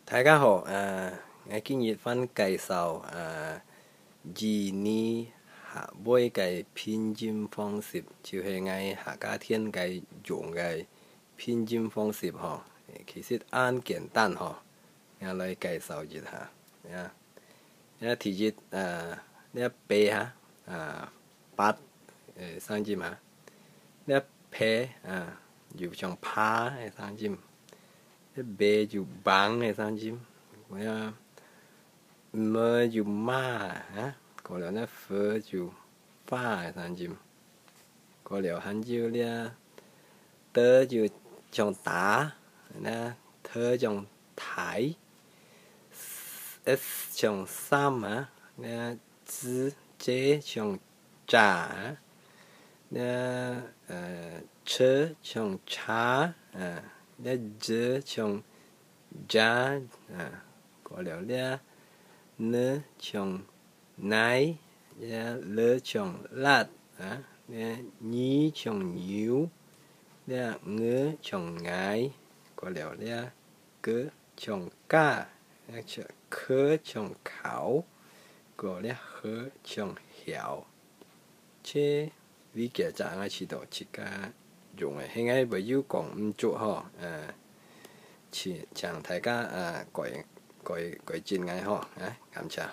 大家好，我今日分介紹字呢hakboi嘅拼音方式，就係我客家天嘅用嘅拼音方式嗬。其實啱簡單嗬，我嚟介紹一下。第一呢背哈八三字嘛，呢撇就像趴嘅三字。B 就bang hay sao chim, m 就 ma còn là nó phơ就 pha hay sao chim, còn là hắn就là tơ就 trong tá, nè thơ trong thái, s trong sam nè z j trong trà, nè chơ trong cha nè dơ trong giá có liệu nè nơ trong nái nè lơ trong lạt nè nhí trong nhíu nè ngơ trong ngái có liệu nè cơ trong ca nè khơ trong khảo có nè khơ trong hiểu chế vì cái dạng là chỉ độ chỉ cả dùng嘅，現在唔要講唔足嗬，請大家改進嘅嗬，感謝。